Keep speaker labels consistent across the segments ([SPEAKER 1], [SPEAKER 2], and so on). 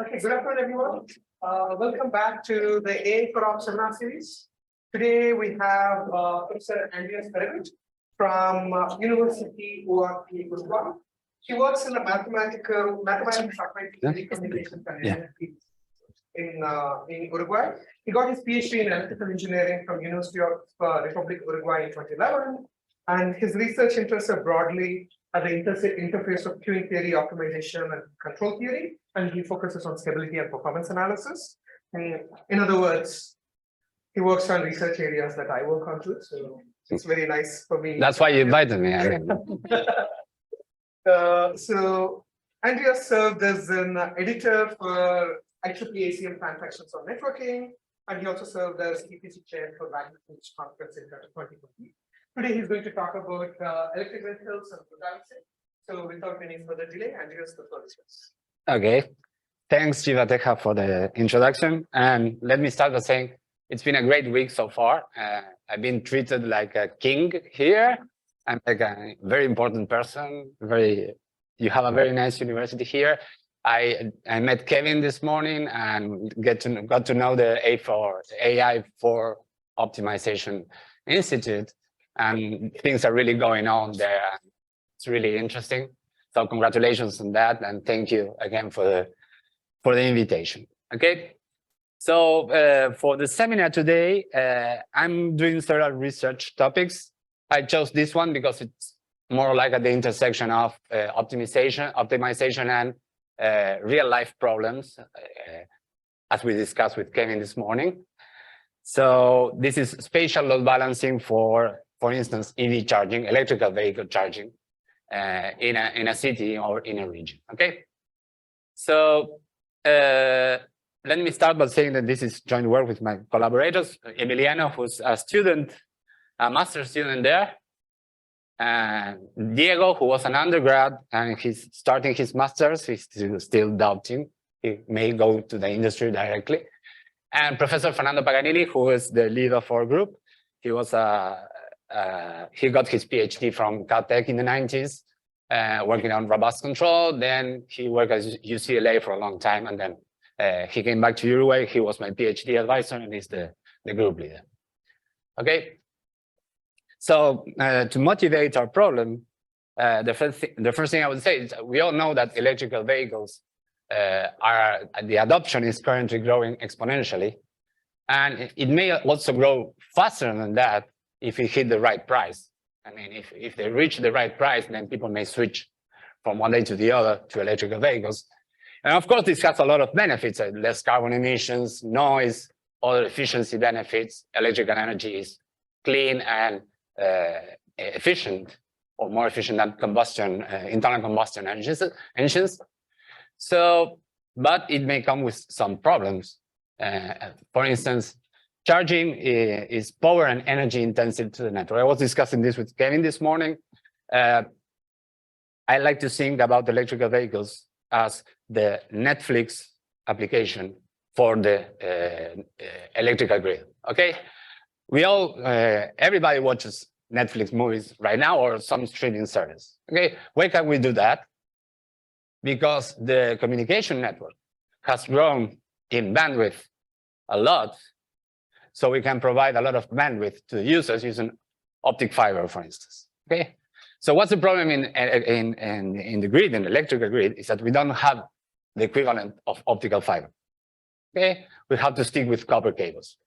[SPEAKER 1] Okay, good afternoon, everyone. Welcome back to the AI4OPT seminar series. Today we have Professor Andreas from University of Uruguay. She works in the mathematics telecommunications and in Uruguay. He got his PhD in electrical engineering from University of Republic Uruguay in 2011, and his research interests are broadly at the interface of queuing theory, optimization, and control theory, and he focuses on stability and performance analysis. And in other words, he works on research areas that I work on too, so it's very nice for me.
[SPEAKER 2] That's why you invited me.
[SPEAKER 1] So Andreas served as an editor for IEEE ACM transactions on networking, and he also served as EPC chair for Lagrangian conference in 2020. Today he's going to talk about electric vehicles and duality. So without any further delay, Andreas, the floor is yours.
[SPEAKER 2] Okay. Thanks, Jivateja, for the introduction. And let me start by saying it's been a great week so far. I've been treated like a king here. I'm like a very important person. You have a very nice university here. I met Kevin this morning and got to know the AI4 Optimization Institute, and things are really going on there. It's really interesting. So congratulations on that, and thank you again for the invitation. Okay. So for the seminar today, I'm doing several research topics. I chose this one because it's more like at the intersection of optimization and real life problems, as we discussed with Kevin this morning. So this is spatial load balancing for instance, EV charging, electrical vehicle charging in a city or in a region. Okay. So let me start by saying that this is joint work with my collaborators, Emiliano, who's a master's student there, and Diego, who was an undergrad and he's starting his master's. He's still doubting he may go to the industry directly, and Professor Fernando Paganini, who is the lead of our group. He was he got his PhD from Caltech in the 90s, working on robust control. Then he worked at UCLA for a long time, and then he came back to Uruguay. He was my PhD advisor, and he's the group leader. Okay. So to motivate our problem, the first thing I would say is we all know that electrical vehicles the adoption is currently growing exponentially, and it may also grow faster than that if we hit the right price. I mean, if they reach the right price, then people may switch from one day to the other to electrical vehicles. And of course, this has a lot of benefits: less carbon emissions, noise, other efficiency benefits. Electrical energy is clean and efficient, or more efficient than internal combustion engines. So, but it may come with some problems. For instance, charging is power and energy intensive to the network. I was discussing this with Kevin this morning. I like to think about electrical vehicles as the Netflix application for the electrical grid. Okay, everybody watches Netflix movies right now or some streaming service. Okay, why can we do that? Because the communication network has grown in bandwidth a lot, so we can provide a lot of bandwidth to the users using optic fiber, for instance. Okay, so what's the problem in the grid, in the electrical grid, is that we don't have the equivalent of optical fiber. Okay, we have to stick with copper cables,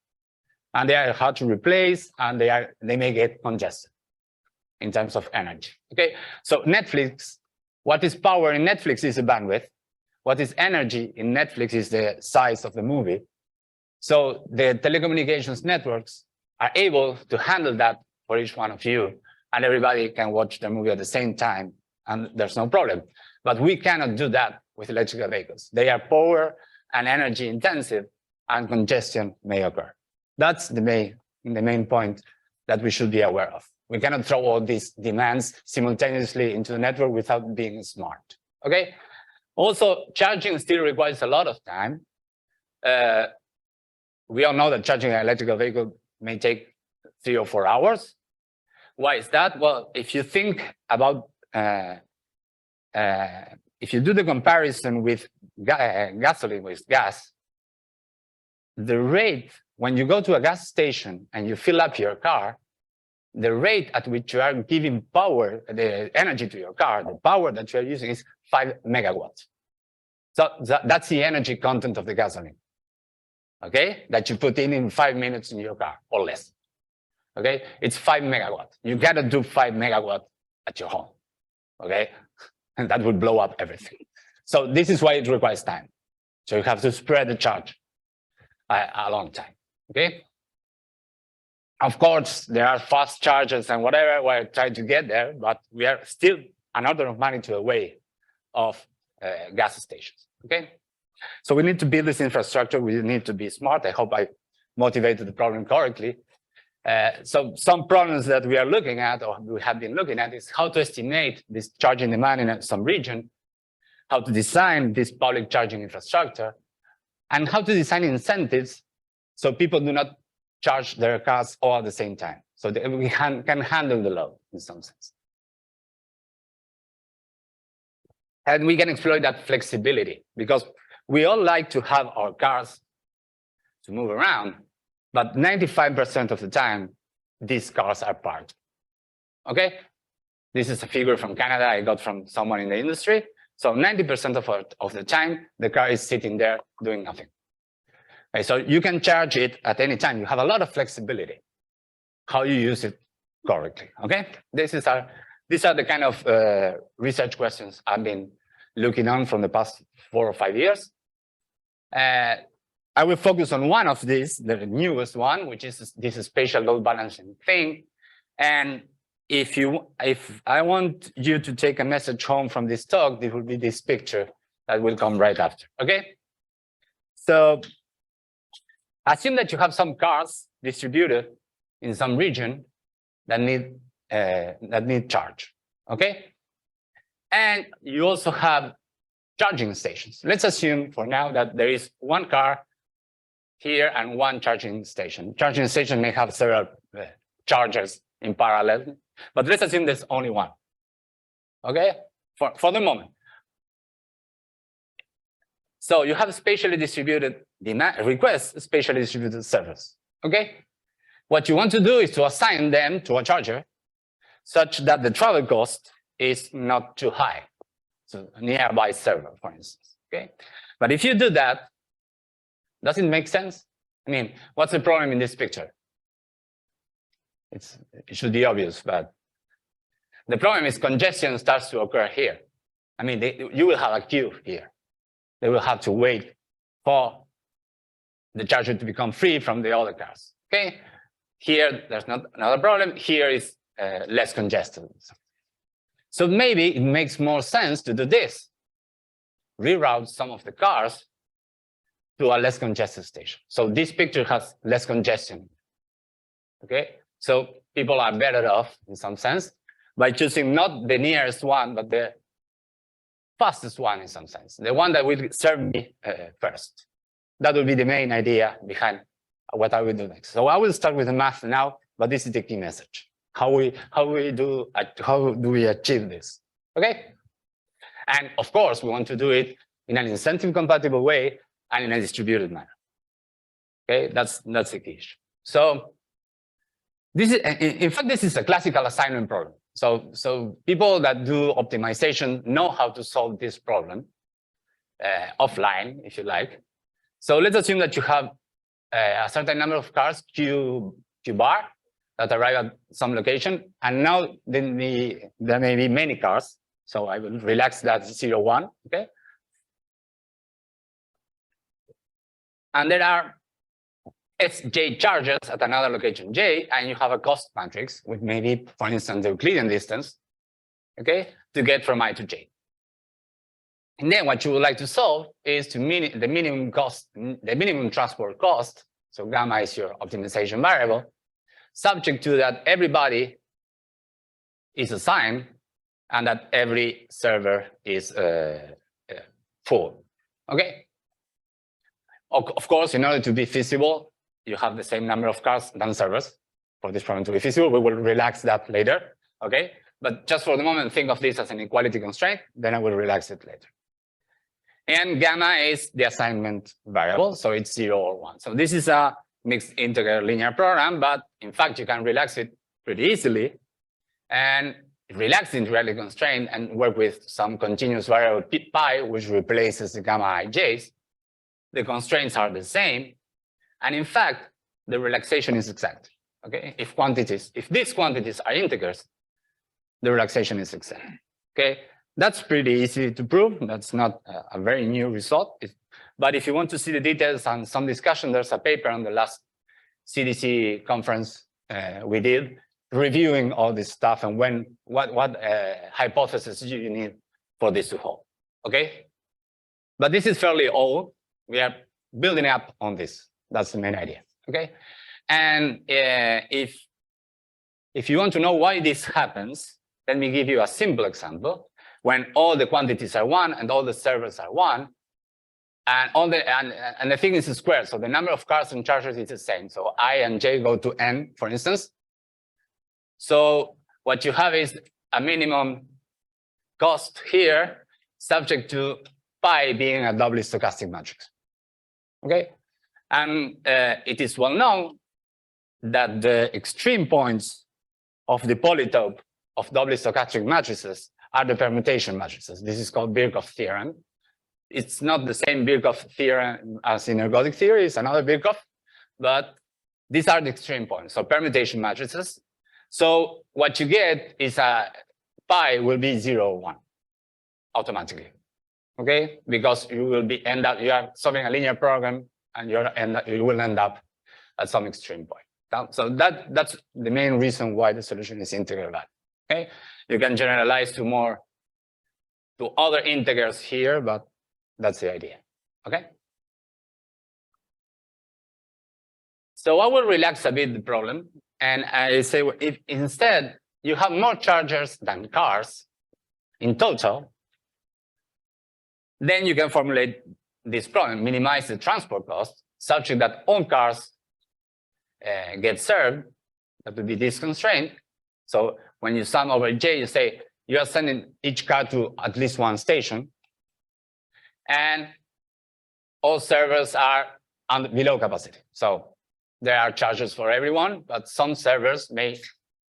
[SPEAKER 2] and they are hard to replace, and they may get congested in terms of energy. Okay, so Netflix, what is power in Netflix is the bandwidth. What is energy in Netflix is the size of the movie. So the telecommunications networks are able to handle that for each one of you, and everybody can watch the movie at the same time, and there's no problem. But we cannot do that with electrical vehicles. They are power and energy intensive, and congestion may occur. That's the main point that we should be aware of. We cannot throw all these demands simultaneously into the network without being smart. Okay. Also, charging still requires a lot of time. We all know that charging an electrical vehicle may take 3 or 4 hours. Why is that? Well, if you think about if you do the comparison with gasoline with gas, the rate when you go to a gas station and you fill up your car, the rate at which you are giving power, the energy to your car, the power that you are using is 5 megawatts. So that's the energy content of the gasoline, okay? That you put in 5 minutes in your car or less, okay? It's 5 megawatts. You gotta do 5 megawatts at your home, okay? And that would blow up everything. So this is why it requires time. So you have to spread the charge a long time, okay? Of course, there are fast chargers and whatever, we're trying to get there, but we are still an order of magnitude away of gas stations, okay? So we need to build this infrastructure. We need to be smart. I hope I motivated the problem correctly. So some problems that we are looking at, or we have been looking at, is how to estimate this charging demand in some region, how to design this public charging infrastructure, and how to design incentives so people do not charge their cars all at the same time, so that we can handle the load in some sense. And we can exploit that flexibility, because we all like to have our cars to move around, but 95% of the time, these cars are parked, okay? This is a figure from Canada I got from someone in the industry. So 90% of the time, the car is sitting there doing nothing. Okay, so you can charge it at any time. You have a lot of flexibility, how you use it correctly, okay? These are the kind of research questions I've been looking on from the past 4 or 5 years. I will focus on one of these, the newest one, which is this spatial load balancing thing. And if I want you to take a message home from this talk, this will be this picture that will come right after, okay? So assume that you have some cars distributed in some region that need charge, okay? And you also have charging stations. Let's assume for now that there is one car here and one charging station. Charging station may have several chargers in parallel, but let's assume there's only one, okay? For the moment. So you have spatially distributed demand requests, spatially distributed servers, okay? What you want to do is to assign them to a charger such that the travel cost is not too high. So a nearby server, for instance, okay? But if you do that, does it make sense? I mean, what's the problem in this picture? It should be obvious, but the problem is congestion starts to occur here. I mean, you will have a queue here. They will have to wait for the charger to become free from the other cars, okay? Here, there's not another problem. Here is less congested. So maybe it makes more sense to do this. Reroute some of the cars to a less congested station. So this picture has less congestion, okay? So people are better off in some sense by choosing not the nearest one, but the fastest one in some sense, the one that will serve me first. That will be the main idea behind what I will do next. So I will start with the math now, but this is the key message. How do we achieve this? Okay? And of course, we want to do it in an incentive compatible way and in a distributed manner. Okay, that's the key issue. So this is, in fact, this is a classical assignment problem. So people that do optimization know how to solve this problem offline, if you like. So let's assume that you have a certain number of cars, Q bar, that arrive at some location, and now there may be many cars. So I will relax that 0, 1, okay? And there are Sj charges at another location J, and you have a cost matrix with maybe, for instance, the Euclidean distance, okay, to get from I to J. And then what you would like to solve is the minimum cost, the minimum transport cost. So gamma is your optimization variable, subject to that everybody is assigned and that every server is full, okay? Of course, in order to be feasible, you have the same number of cars than servers for this problem to be feasible. We will relax that later, okay? But just for the moment, think of this as an equality constraint, then I will relax it later. And gamma is the assignment variable, so it's 0 or 1. So this is a mixed integer linear program, but in fact, you can relax it pretty easily and relax the integrality constraint and work with some continuous variable pi, which replaces the gamma ij's. The constraints are the same. And in fact, the relaxation is exact. Okay, if these quantities are integers, the relaxation is exact. Okay, that's pretty easy to prove. That's not a very new result. But if you want to see the details and some discussion, there's a paper on the last CDC conference we did, reviewing all this stuff and what hypothesis you need for this to hold. Okay, but this is fairly old. We are building up on this. That's the main idea. Okay, and if you want to know why this happens, let me give you a simple example. When all the quantities are 1 and all the servers are 1, and the thing is squared, so the number of cars and chargers is the same. So I and j go to n, for instance. So what you have is a minimum cost here, subject to pi being a doubly stochastic matrix. Okay, and it is well known that the extreme points of the polytope of doubly stochastic matrices are the permutation matrices. This is called Birkhoff theorem. It's not the same Birkhoff theorem as in ergodic theory, it's another Birkhoff, but these are the extreme points, so permutation matrices. So what you get is a pi will be 0 or 1 automatically. Okay, because you are solving a linear program and you will end up at some extreme point. So that's the main reason why the solution is integral value. Okay, you can generalize to other integers here, but that's the idea. Okay, so I will relax a bit the problem, and I say if instead you have more chargers than cars in total, then you can formulate this problem, minimize the transport cost, such that all cars get served. That would be this constraint. So when you sum over j, you say you are sending each car to at least one station, and all servers are below capacity. So there are chargers for everyone, but some servers may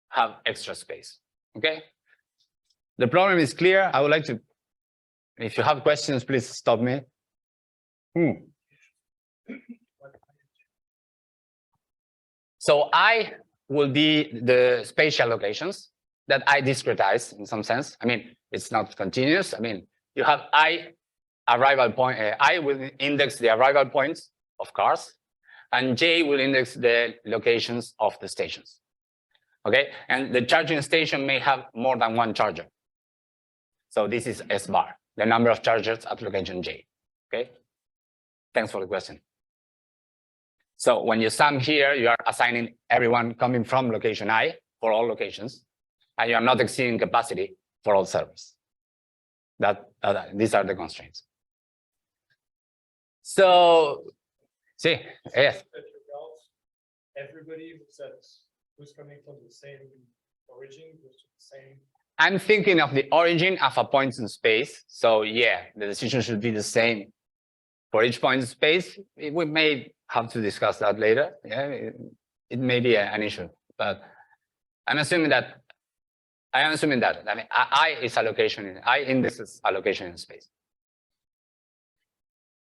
[SPEAKER 2] have extra space. Okay, the problem is clear. I would like to, if you have questions, please stop me. So I will be the spatial locations that I discretize in some sense. I mean, it's not continuous. I mean, you have I arrival point. I will index the arrival points of cars, and j will index the locations of the stations. Okay, and the charging station may have more than one charger. So this is S bar, the number of chargers at location j. Okay, thanks for the question. So when you sum here, you are assigning everyone coming from location I for all locations, and you are not exceeding capacity for all servers. These are the constraints. So, see, yes.
[SPEAKER 3] Everybody who's coming from the same origin goes to the same.
[SPEAKER 2] I'm thinking of the origin of a point in space. So yeah, the decision should be the same for each point in space. We may have to discuss that later. Yeah, it may be an issue, but I'm assuming that. I mean, I is allocation. I indexes allocation in space.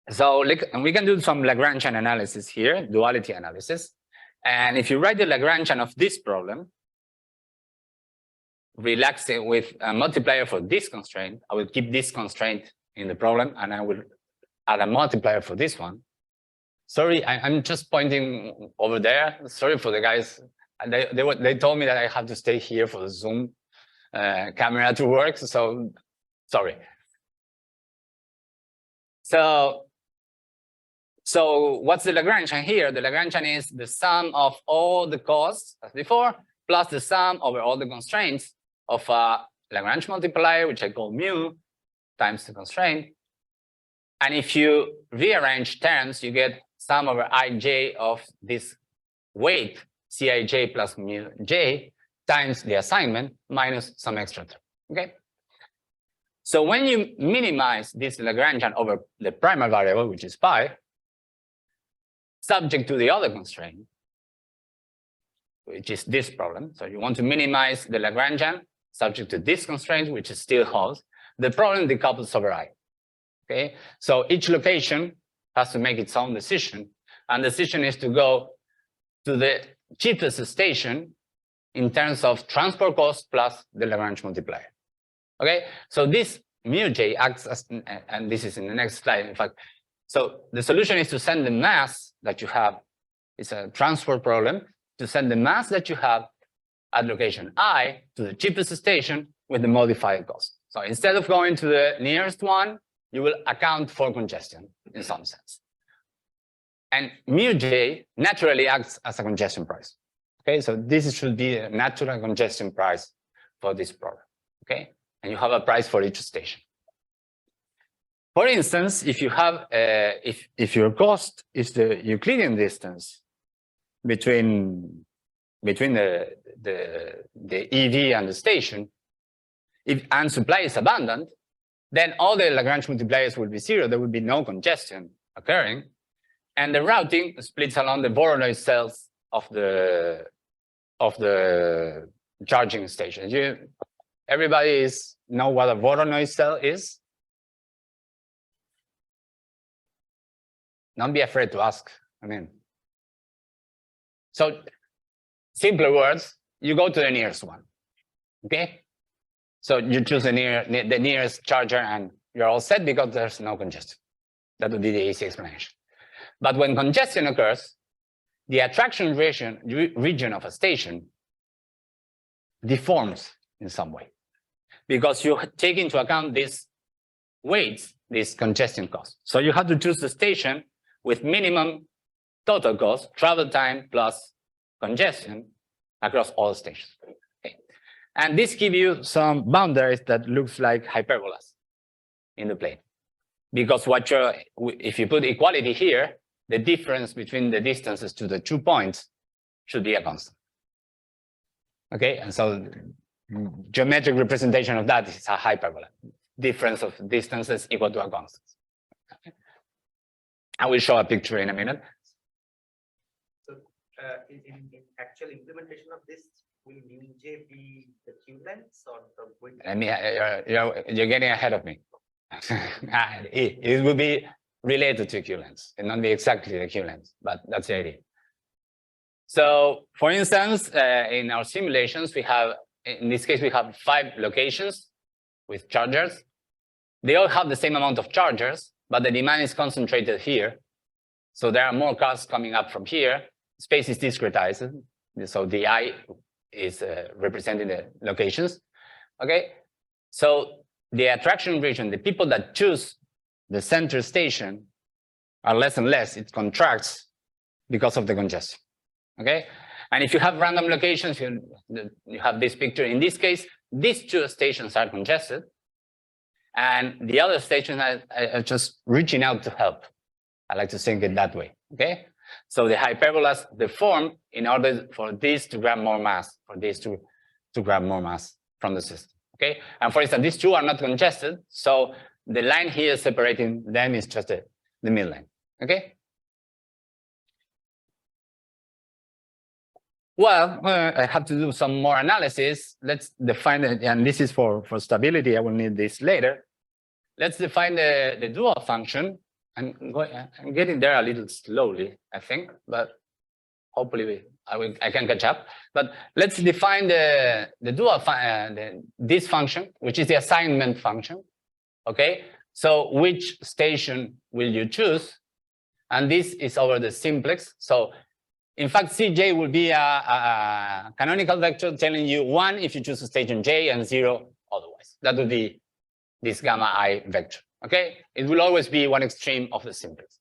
[SPEAKER 2] So we can do some Lagrangian analysis here, duality analysis. And if you write the Lagrangian of this problem, relax it with a multiplier for this constraint. I will keep this constraint in the problem, and I will add a multiplier for this one. Sorry, I'm just pointing over there. Sorry for the guys. They told me that I have to stay here for the Zoom camera to work. So sorry. So what's the Lagrangian here? The Lagrangian is the sum of all the costs as before, plus the sum over all the constraints of a Lagrange multiplier, which I call mu, times the constraint. And if you rearrange terms, you get sum over ij of this weight, Cij plus mu j, times the assignment minus some extra term, okay? So when you minimize this Lagrangian over the primary variable, which is pi, subject to the other constraint, which is this problem. So you want to minimize the Lagrangian subject to this constraint, which is still holds. The problem decouples over I. Okay, so each location has to make its own decision, and the decision is to go to the cheapest station in terms of transport cost plus the Lagrange multiplier. Okay, so this mu j acts as, and this is in the next slide, in fact. So the solution is to send the mass that you have. It's a transport problem to send the mass that you have at location I to the cheapest station with the modified cost. So instead of going to the nearest one, you will account for congestion in some sense. And mu j naturally acts as a congestion price. Okay, so this should be a natural congestion price for this problem. Okay, and you have a price for each station. For instance, if you have if your cost is the Euclidean distance between the EV and the station, and supply is abundant, then all the Lagrange multipliers will be zero. There will be no congestion occurring, and the routing splits along the Voronoi cells of the charging stations. Everybody know what a Voronoi cell is? Don't be afraid to ask. I mean, so simpler words, you go to the nearest one. Okay, so you choose the nearest charger, and you're all set because there's no congestion. That would be the easy explanation. But when congestion occurs, the attraction region of a station deforms in some way, because you take into account these weights, this congestion cost. So you have to choose the station with minimum total cost, travel time plus congestion across all stations. Okay. And this gives you some boundaries that looks like hyperbolas in the plane. Because if you put equality here, the difference between the distances to the 2 points should be a constant. Okay, and so geometric representation of that is a hyperbola. Difference of distances equal to a constant. Okay. I will show a picture in a minute.
[SPEAKER 4] So in actual implementation of this, will mu j be the Q length or the width?
[SPEAKER 2] I mean, you're getting ahead of me. It will be related to Q length. It not be exactly the Q length, but that's the idea. So, for instance, in our simulations, we have, in this case, we have 5 locations with chargers. They all have the same amount of chargers, but the demand is concentrated here. So there are more cars coming up from here. Space is discretized. So the I is representing the locations. Okay. So the attraction region, the people that choose the center station are less and less. It contracts because of the congestion. Okay. And if you have random locations, you have this picture. In this case, these 2 stations are congested, and the other stations are just reaching out to help. I like to think it that way. Okay. So the hyperbolas deform in order for these to grab more mass, for these to grab more mass from the system. Okay. And for instance, these 2 are not congested, so the line here separating them is just the midline. Okay. Well, I have to do some more analysis. Let's define it, and this is for stability. I will need this later. Let's define the dual function. I'm getting there a little slowly, I think, but hopefully I can catch up. But let's define the dual this function, which is the assignment function. Okay, so which station will you choose? And this is over the simplex. So in fact, Cj will be a canonical vector telling you 1 if you choose a station J and 0 otherwise. That would be this gamma I vector. Okay, it will always be one extreme of the simplex.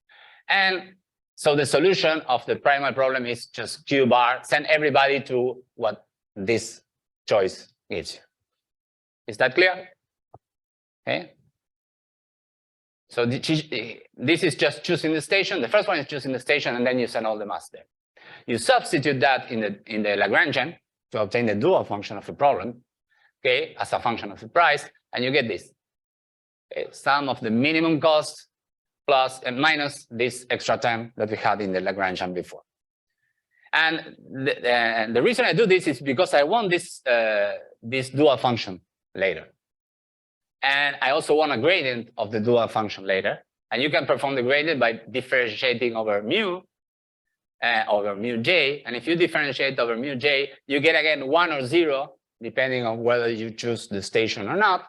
[SPEAKER 2] And so the solution of the primary problem is just Q bar, send everybody to what this choice gives you. Is that clear? Okay. So this is just choosing the station. The first one is choosing the station, and then you send all the mass there. You substitute that in the Lagrangian to obtain the dual function of a problem, okay, as a function of the price, and you get this. Okay, sum of the minimum cost plus and minus this extra term that we had in the Lagrangian before. And the reason I do this is because I want this, this dual function later. And I also want a gradient of the dual function later. And you can perform the gradient by differentiating over mu j. And if you differentiate over mu j, you get again 1 or 0, depending on whether you choose the station or not.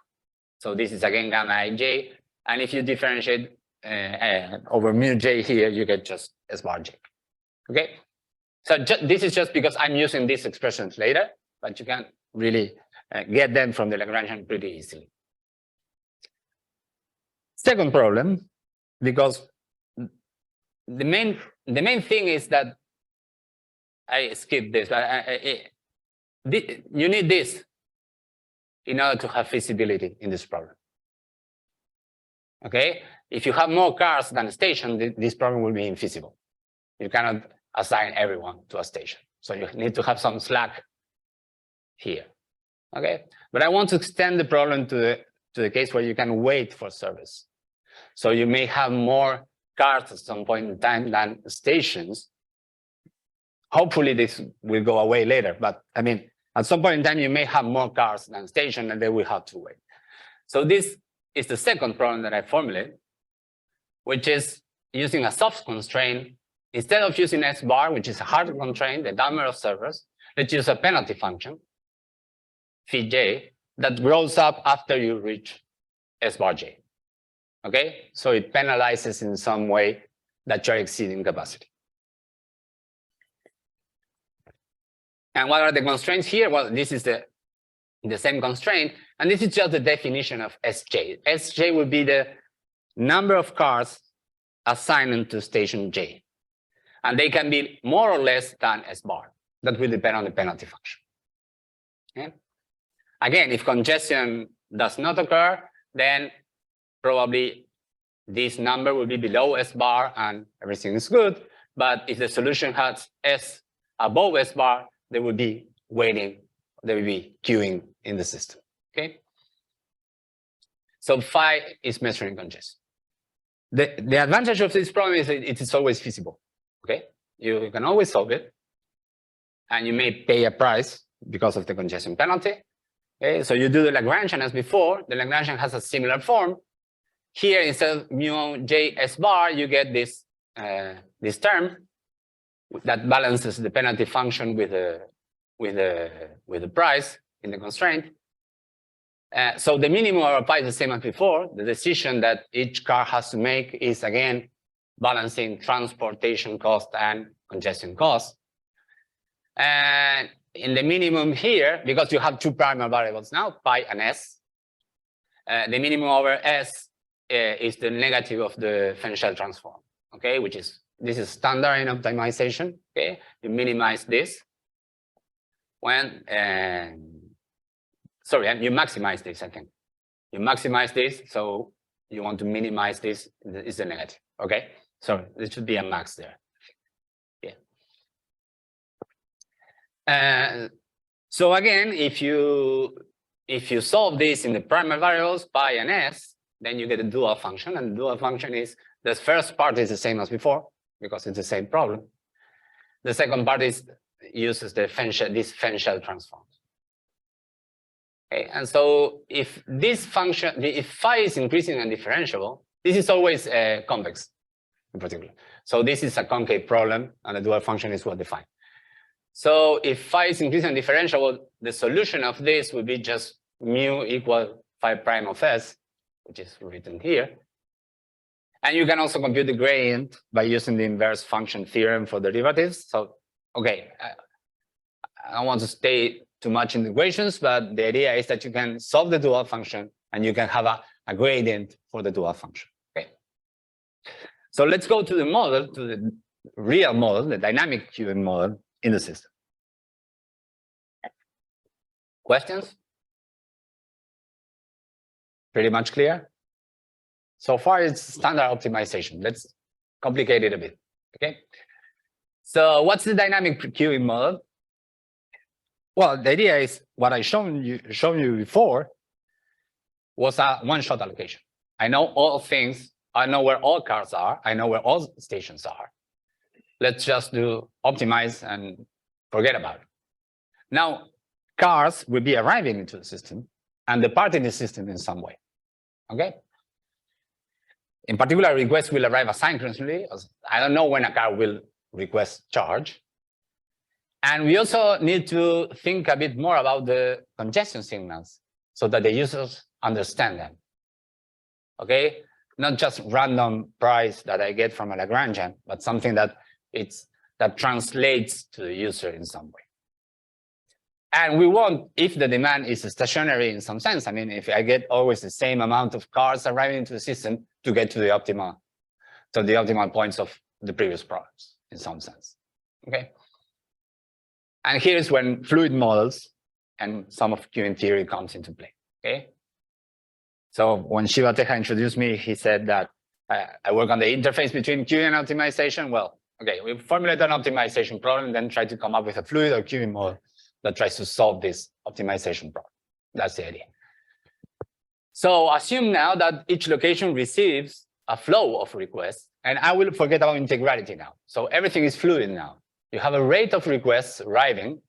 [SPEAKER 2] So this is again gamma ij. And if you differentiate over mu j here, you get just s bar j. Okay? So this is just because I'm using these expressions later, but you can really get them from the Lagrangian pretty easily. Second problem, because the main thing is that I skipped this, but you need this in order to have feasibility in this problem. Okay, if you have more cars than a station, this problem will be infeasible. You cannot assign everyone to a station, so you need to have some slack here. Okay, but I want to extend the problem to the case where you can wait for service. So you may have more cars at some point in time than stations. Hopefully this will go away later, but I mean, at some point in time, you may have more cars than stations and they will have to wait. So this is the second problem that I formulate, which is using a soft constraint. Instead of using S bar, which is a hard constraint, the number of servers, let's use a penalty function, phi j, that grows up after you reach S bar j. Okay, so it penalizes in some way that you're exceeding capacity. And what are the constraints here? Well, this is the same constraint, and this is just the definition of Sj. Sj would be the number of cars assigned to station j. And they can be more or less than S bar. That will depend on the penalty function. Okay? Again, if congestion does not occur, then probably this number will be below S bar and everything is good. But if the solution has S above S bar, they will be waiting, they will be queuing in the system. Okay? So phi is measuring congestion. The advantage of this problem is it is always feasible. Okay, you can always solve it, and you may pay a price because of the congestion penalty. Okay, so you do the Lagrangian as before. The Lagrangian has a similar form. Here, instead of mu j s bar, you get this this term that balances the penalty function with the price in the constraint. So the minimum of pi is the same as before. The decision that each car has to make is again balancing transportation cost and congestion cost. And in the minimum here, because you have two primary variables now, pi and s, the minimum over s is the negative of the differential transform, okay, which is, this is standard in optimization, okay? You minimize this when, sorry, you maximize this, I think. You maximize this, so you want to minimize this, is the negative, okay? So there should be a max there. Yeah. So again, if you solve this in the primary variables, pi and s, then you get a dual function, and the dual function is the first part is the same as before because it's the same problem. The second part is uses the differential transforms. Okay, and so if this function, if phi is increasing and differentiable, this is always convex. In particular. So this is a concave problem, and the dual function is well defined. So if phi is increasing and differentiable, the solution of this would be just mu equal phi prime of s, which is written here. And you can also compute the gradient by using the inverse function theorem for derivatives. So, okay, I don't want to stay too much in the equations, but the idea is that you can solve the dual function and you can have a gradient for the dual function. Okay. So let's go to the model, to the real model, the dynamic queuing model in the system. Questions? Pretty much clear? So far, it's standard optimization. Let's complicate it a bit, okay? So what's the dynamic queuing model? Well, the idea is what I shown you before was a one-shot allocation. I know all things. I know where all cars are. I know where all stations are. Let's just do optimize and forget about it. Now, cars will be arriving into the system and departing the system in some way. Okay. In particular, requests will arrive asynchronously. I don't know when a car will request charge. And we also need to think a bit more about the congestion signals so that the users understand them. Okay, not just random price that I get from a Lagrangian, but something that translates to the user in some way. And we want, if the demand is stationary in some sense, I mean, if I get always the same amount of cars arriving into the system to get to the optimal points of the previous products in some sense. Okay. And here's when fluid models and some of queuing theory comes into play. Okay. So when Shiva Teja introduced me, he said that I work on the interface between queuing and optimization. Well, okay, we formulate an optimization problem, then try to come up with a fluid or queuing model that tries to solve this optimization problem. That's the idea. So assume now that each location receives a flow of requests, and I will forget about integrality now. So everything is fluid now. You have a rate of requests arriving,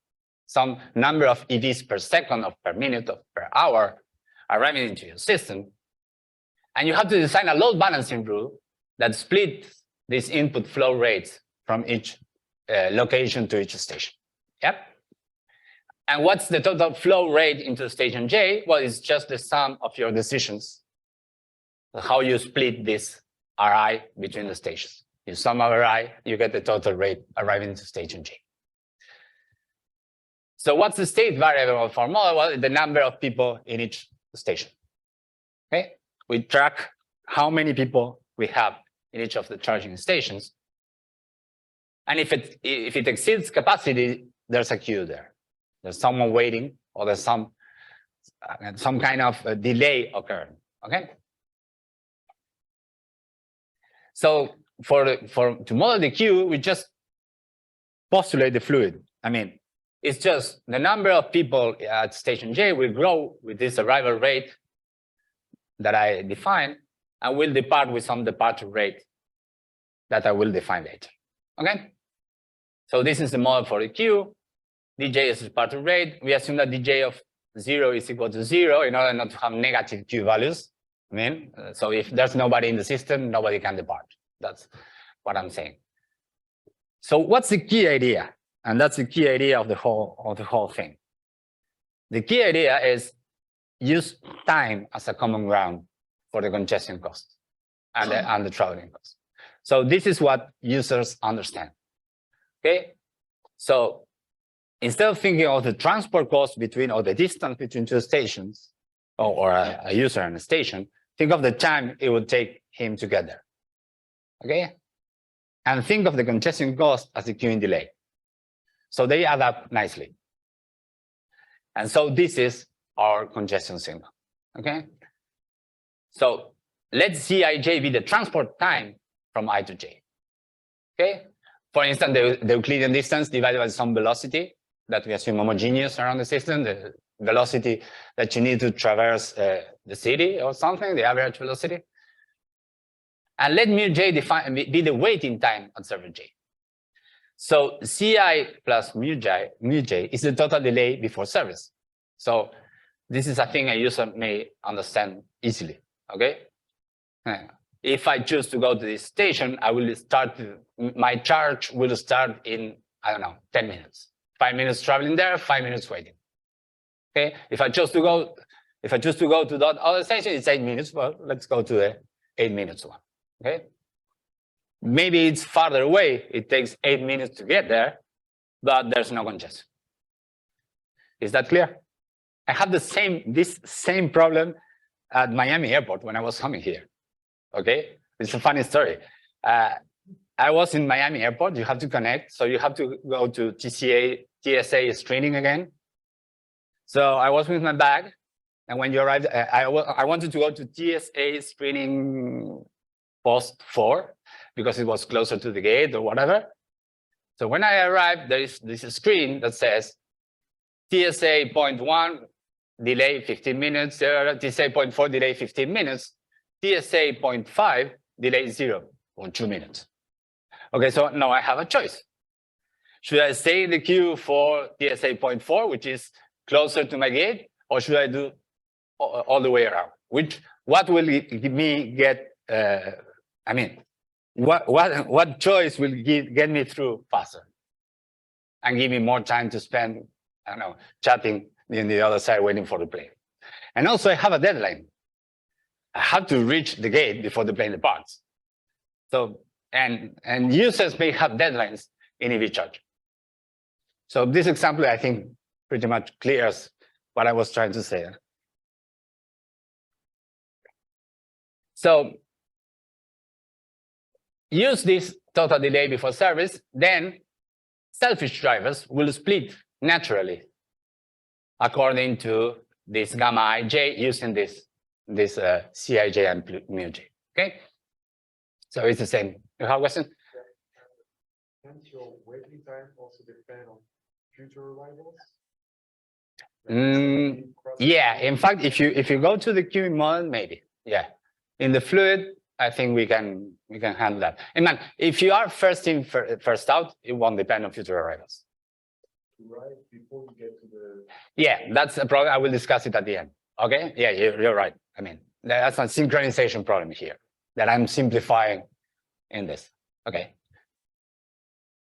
[SPEAKER 2] some number of EVs per second or per minute or per hour arriving into your system. And you have to design a load balancing rule that splits these input flow rates from each location to each station. Yep. And what's the total flow rate into station J? Well, it's just the sum of your decisions, how you split this Ri between the stations. You sum of Ri, you get the total rate arriving into station J. So what's the state variable for model? Well, the number of people in each station. Okay, we track how many people we have in each of the charging stations. And if it exceeds capacity, there's a queue there. There's someone waiting, or there's some kind of a delay occurring. Okay. So to model the queue, we just postulate the fluid. I mean, it's just the number of people at station J will grow with this arrival rate that I define, and will depart with some departure rate that I will define later. Okay. So this is the model for the queue. dj is departure rate. We assume that dj of 0 is equal to 0 in order not to have negative queue values. I mean, so if there's nobody in the system, nobody can depart. That's what I'm saying. So what's the key idea? And that's the key idea of the whole thing. The key idea is use time as a common ground for the congestion cost and the traveling cost. So this is what users understand. Okay, so instead of thinking of the transport cost between, or the distance between two stations, or a user and a station, think of the time it would take him to get there. Okay, and think of the congestion cost as the queuing delay. So they add up nicely. And so this is our congestion signal. Okay, so let Cij be the transport time from I to J. Okay, for instance, the Euclidean distance divided by some velocity that we assume homogeneous around the system, the velocity that you need to traverse the city or something, the average velocity. And let mu J be the waiting time at server J. So Ci plus mu J is the total delay before service. So this is a thing a user may understand easily. Okay. If I choose to go to this station, I will my charge will start in, I don't know, 10 minutes. 5 minutes traveling there, 5 minutes waiting. Okay. If I choose to go to that other station, it's 8 minutes. Well, let's go to the 8 minutes one. Okay. Maybe it's farther away. It takes 8 minutes to get there, but there's no congestion. Is that clear? I had this same problem at Miami Airport when I was coming here. Okay, it's a funny story. I was in Miami Airport. You have to connect, so you have to go to TSA screening again. So I was with my bag, and when you arrived, I wanted to go to TSA screening post 4 because it was closer to the gate or whatever. So when I arrived, there is this screen that says TSA 0.1 delay 15 minutes, TSA 0.4 delay 15 minutes, TSA 0.5 delay 0 or 2 minutes. Okay, so now I have a choice. Should I stay in the queue for TSA 0.4, which is closer to my gate, or should I do all the way around? What will me get? I mean, what choice will get me through faster and give me more time to spend, I don't know, chatting in the other side waiting for the plane? And also, I have a deadline. I have to reach the gate before the plane departs. So, and users may have deadlines in EV charging. So this example, I think, pretty much clears what I was trying to say. So use this total delay before service, then selfish drivers will split naturally according to this gamma ij using this Cij and mu j. Okay, so it's the same. You have a question?
[SPEAKER 3] Can't your waiting time also depend on future arrivals?
[SPEAKER 2] Yeah, in fact, if you go to the queuing model, maybe, yeah. In the fluid, I think we can handle that. And man, if you are first in, first out, it won't depend on future arrivals.
[SPEAKER 3] Right before you get to the.
[SPEAKER 2] Yeah, that's a problem. I will discuss it at the end. Okay, yeah, you're right. I mean, that's a synchronization problem here that I'm simplifying in this. Okay,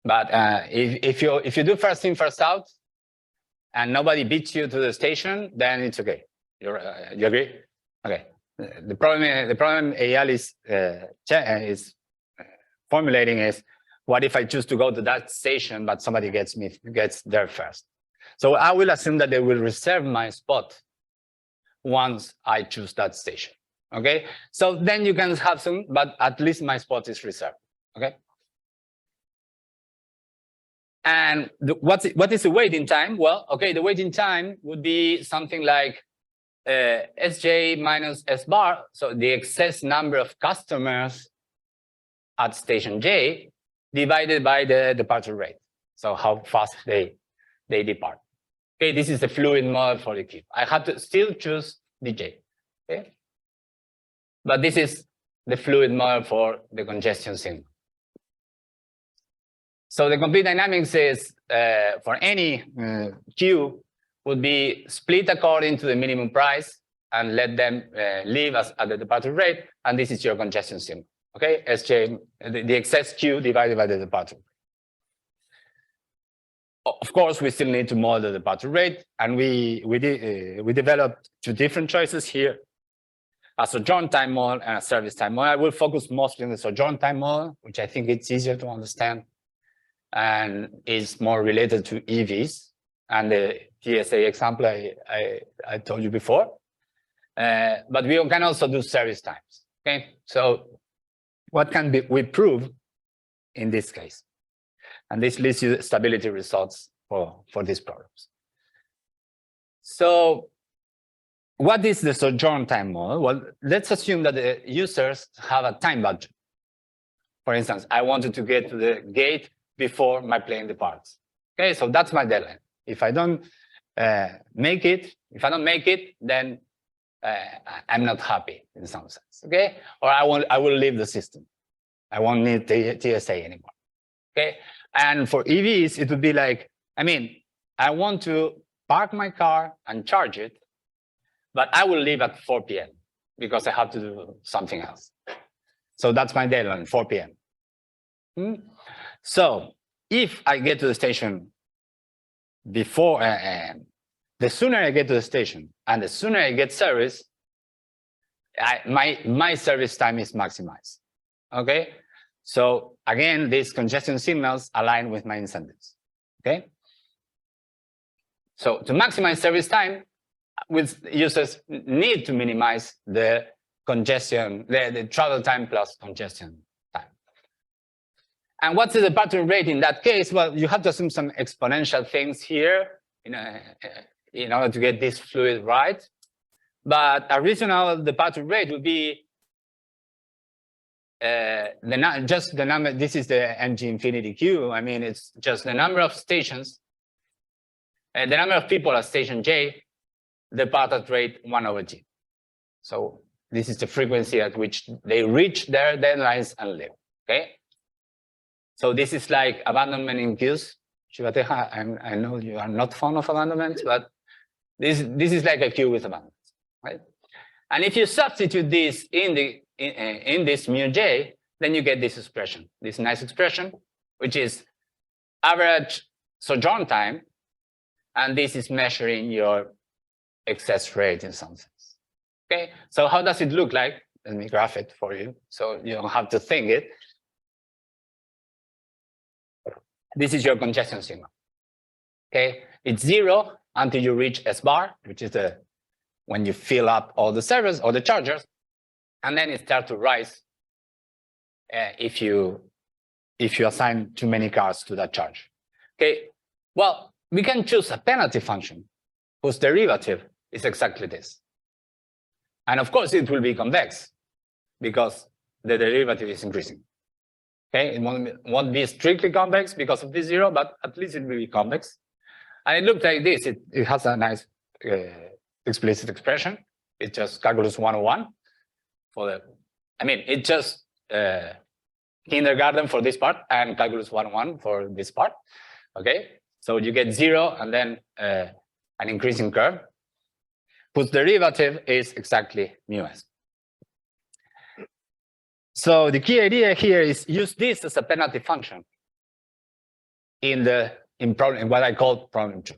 [SPEAKER 2] but if you do first in, first out, and nobody beats you to the station, then it's okay. You agree? Okay. The problem Eyal is formulating is, what if I choose to go to that station, but somebody gets there first? So I will assume that they will reserve my spot once I choose that station. Okay. So then you can have some, but at least my spot is reserved. Okay. And what is the waiting time? Well, okay, the waiting time would be something like Sj minus S bar, so the excess number of customers at station J divided by the departure rate. So how fast they depart. Okay, this is the fluid model for the queue. I have to still choose DJ. Okay, but this is the fluid model for the congestion signal. So the complete dynamics is for any queue would be split according to the minimum price and let them leave at the departure rate, and this is your congestion signal. Okay, Sj, the excess queue divided by the departure. Of course, we still need to model the departure rate, and we developed two different choices here: a sojourn time model and a service time model. I will focus mostly on the sojourn time model, which I think it's easier to understand and is more related to EVs and the TSA example I told you before. But we can also do service times. Okay, so what can we prove in this case? And this leads you stability results for these problems. So what is the sojourn time model? Well, let's assume that the users have a time budget. For instance, I wanted to get to the gate before my plane departs. Okay, so that's my deadline. If I don't make it, then I'm not happy in some sense. Okay, or I will leave the system. I won't need the TSA anymore. Okay, and for EVs, it would be like, I mean, I want to park my car and charge it, but I will leave at 4 p.m. because I have to do something else. So that's my deadline, 4 p.m. So if I get to the station before, the sooner I get to the station and the sooner I get service, my service time is maximized. Okay, so again, these congestion signals align with my incentives. Okay, so to maximize service time, with users need to minimize the congestion, the travel time plus congestion time. And what's the departure rate in that case? Well, you have to assume some exponential things here in order to get this fluid right. But a reasonable departure rate would be just the number. This is the MG infinity Q. I mean, it's just the number of stations the number of people at station J depart at rate 1/t. So this is the frequency at which they reach their deadlines and leave. Okay. So this is like abandonment in queues. Shivateja, I know you are not fond of abandonment, but this is like a queue with abandonment, right? And if you substitute this in this mu j, then you get this expression, this nice expression, which is average sojourn time, and this is measuring your excess rate in some sense. Okay, so how does it look like? Let me graph it for you, so you don't have to think it. This is your congestion signal. Okay, it's 0 until you reach S bar, which is when you fill up all the servers or the chargers, and then it starts to rise if you assign too many cars to that charge. Okay, well, we can choose a penalty function whose derivative is exactly this. And of course, it will be convex because the derivative is increasing. Okay, it won't be strictly convex because of this 0, but at least it will be convex. And it looks like this. It has a nice explicit expression. It's just calculus 101 for the, I mean, it's just kindergarten for this part and calculus 101 for this part. Okay, so you get 0 and then an increasing curve whose derivative is exactly mu s. So the key idea here is use this as a penalty function in what I called problem 2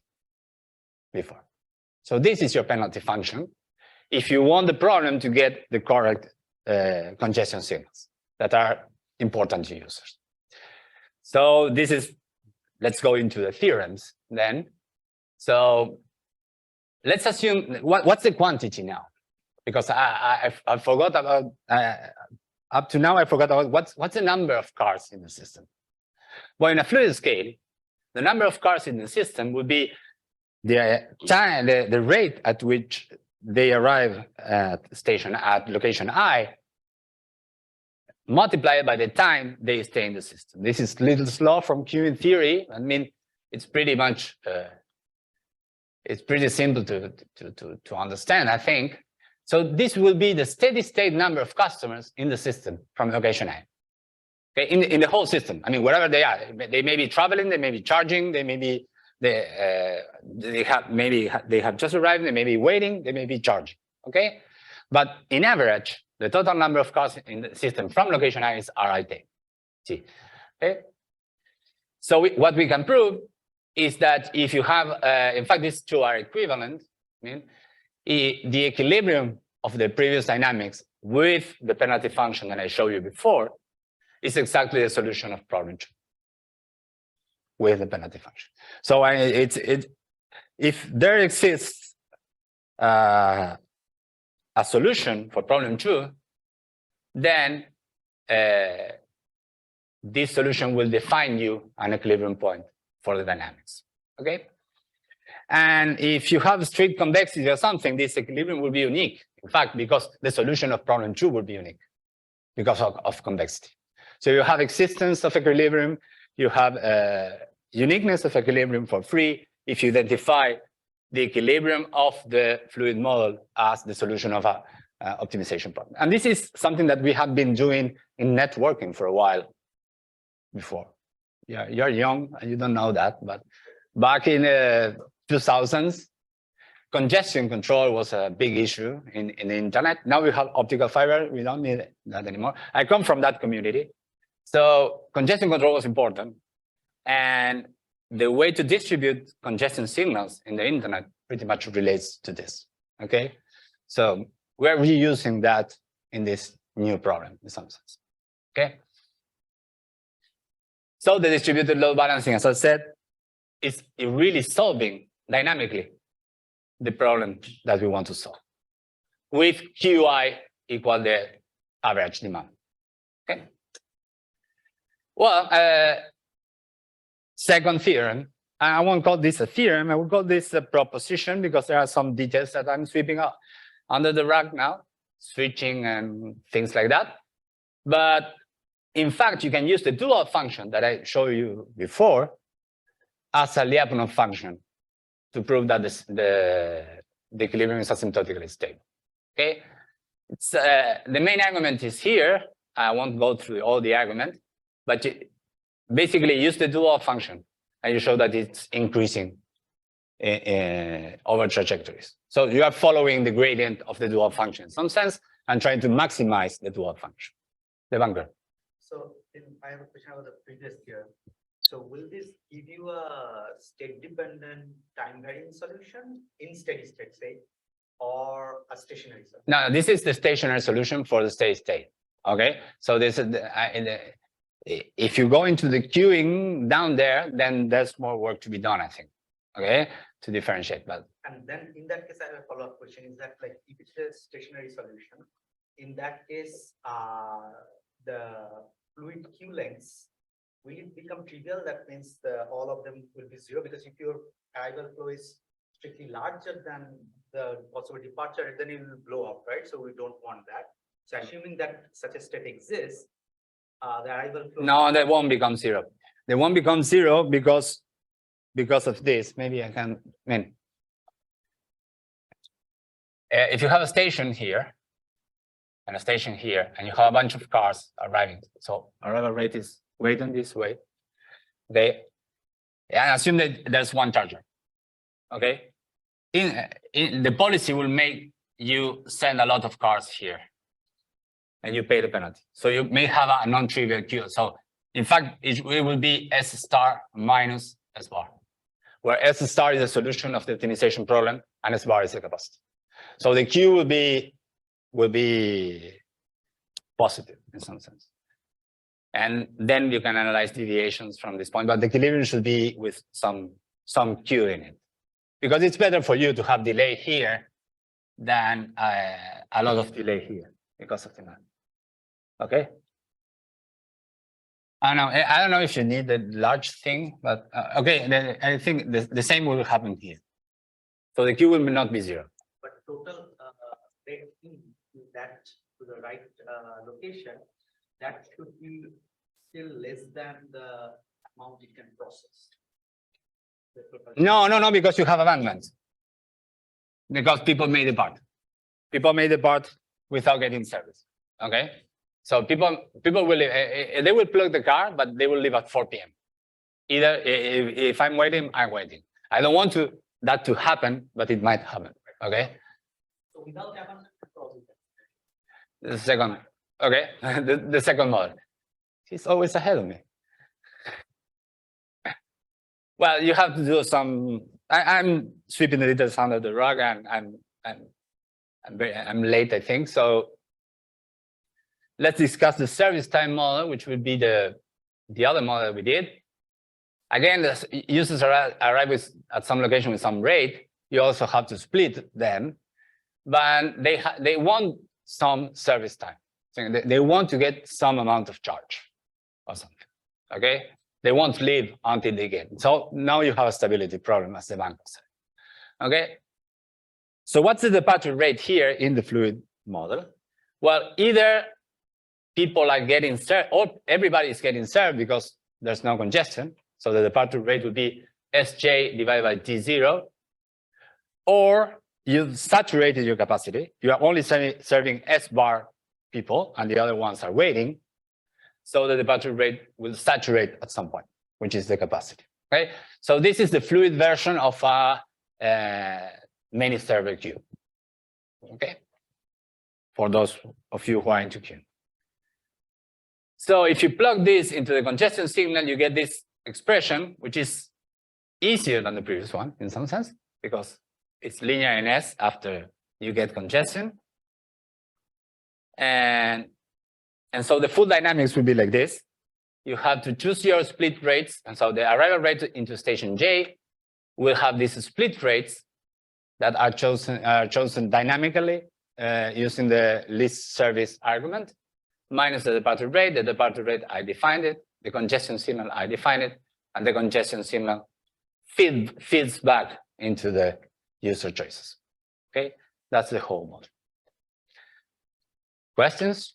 [SPEAKER 2] before. So this is your penalty function if you want the problem to get the correct congestion signals that are important to users. So this is, let's go into the theorems then. So let's assume, what's the quantity now? Because I forgot about, up to now I forgot about what's the number of cars in the system. Well, in a fluid scale, the number of cars in the system would be the time, the rate at which they arrive at location I, multiplied by the time they stay in the system. This is Little's law from queuing theory. I mean, it's pretty much, it's pretty simple to understand, I think. So this will be the steady state number of customers in the system from location I. Okay, in the whole system. I mean, wherever they are, they may be traveling, they may be charging, they may be they have just arrived, they may be waiting, they may be charging. Okay, but in average, the total number of cars in the system from location I is Rit. Okay, so what we can prove is that if you have, in fact, these two are equivalent. I mean, the equilibrium of the previous dynamics with the penalty function that I showed you before is exactly the solution of problem 2 with the penalty function. So if there exists a solution for problem 2, then this solution will define you an equilibrium point for the dynamics. Okay. And if you have strict convexity or something, this equilibrium will be unique. In fact, because the solution of problem 2 will be unique because of convexity. So you have existence of equilibrium, you have uniqueness of equilibrium for free if you identify the equilibrium of the fluid model as the solution of a optimization problem. And this is something that we have been doing in networking for a while before. Yeah, you're young and you don't know that, but back in 2000s, congestion control was a big issue in the internet. Now we have optical fiber, we don't need that anymore. I come from that community. So congestion control was important. And the way to distribute congestion signals in the internet pretty much relates to this, okay? So we're reusing that in this new problem in some sense, okay? So the distributed load balancing, as I said, is really solving dynamically the problem that we want to solve with QI equal the average demand, okay? Well, second theorem, and I won't call this a theorem, I will call this a proposition because there are some details that I'm sweeping up under the rug now, switching and things like that. But in fact, you can use the dual function that I showed you before as a Lyapunov function to prove that the equilibrium is asymptotically stable. Okay, it's the main argument is here. I won't go through all the argument, but you basically use the dual function and you show that it's increasing over trajectories. So you are following the gradient of the dual function in some sense and trying to maximize the dual function. The bunker.
[SPEAKER 4] So I have a question about the previous here. So will this give you a state-dependent time-varying solution in steady state, say, or a stationary solution?
[SPEAKER 2] No, this is the stationary solution for the steady state. Okay, so this is if you go into the queuing down there, then there's more work to be done, I think. Okay, to differentiate. But
[SPEAKER 4] and then in that case, I have a follow-up question: is that like if it's a stationary solution, in that case, the fluid Q lengths, will it become trivial? That means all of them will be zero, because if your arrival flow is strictly larger than the possible departure, then it will blow up, right? So we don't want that. So assuming that such a state exists, the arrival flow.
[SPEAKER 2] no, they won't become zero. They won't become zero because of this. Maybe I can. I mean, if you have a station here and a station here, and you have a bunch of cars arriving, so arrival rate is weighted this way. I assume that there's one charger. Okay, in the policy will make you send a lot of cars here, and you pay the penalty. So you may have a non-trivial queue. So in fact, it will be S star minus S bar, where S star is a solution of the optimization problem, and S bar is the capacity. So the Q will be positive in some sense. And then you can analyze deviations from this point, but the equilibrium should be with some Q in it, because it's better for you to have delay here than a lot of delay here because of the math. Okay. I don't know if you need the large thing, but okay, I think the same will happen here. So the Q will not be zero.
[SPEAKER 4] But total rate to that to the right location, that should be still less than the amount it can process.
[SPEAKER 2] No, because you have abandonment. Because people made the part. People made the part without getting service. Okay. So people will they will plug the car, but they will leave at 4 p.m. Either if I'm waiting, I'm waiting. I don't want that to happen, but it might happen. Okay.
[SPEAKER 4] So without abandonment,
[SPEAKER 2] the second, okay, the second model. He's always ahead of me. Well, you have to do some. I'm sweeping the details under the rug, and I'm late, I think. So let's discuss the service time model, which would be the other model we did. Again, the users arrive at some location with some rate. You also have to split them, but they want some service time. So they want to get some amount of charge or something. Okay, they won't leave until they get. So now you have a stability problem, as the banker said. Okay, so what's the departure rate here in the fluid model? Well, either people are getting served, or everybody is getting served because there's no congestion. So the departure rate would be Sj divided by T0, or you've saturated your capacity. You are only serving S bar people, and the other ones are waiting. So the departure rate will saturate at some point, which is the capacity. Okay, so this is the fluid version of a many server queue. Okay, for those of you who are into queue. So if you plug this into the congestion signal, you get this expression, which is easier than the previous one in some sense, because it's linear in S after you get congestion. And so the full dynamics will be like this. You have to choose your split rates. And so the arrival rate into station J will have these split rates that are chosen dynamically using the least service argument, minus the departure rate. The departure rate, I defined it. The congestion signal, I defined it. And the congestion signal feeds back into the user choices. Okay, that's the whole model. Questions?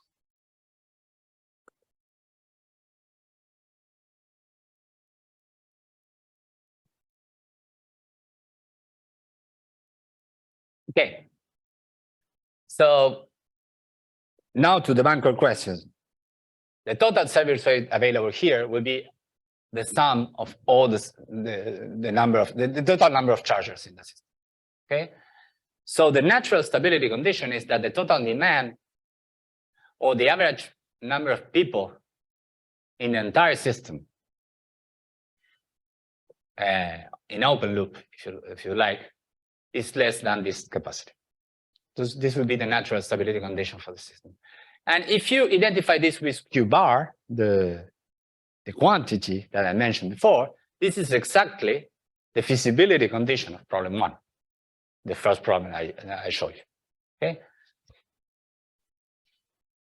[SPEAKER 2] Okay. So now to the banker questions. The total service rate available here will be the sum of all the total number of chargers in the system. Okay. So the natural stability condition is that the total demand or the average number of people in the entire system in open loop, if you like, is less than this capacity. This will be the natural stability condition for the system. And if you identify this with Q bar, the quantity that I mentioned before, this is exactly the feasibility condition of problem 1, the first problem I showed you. Okay.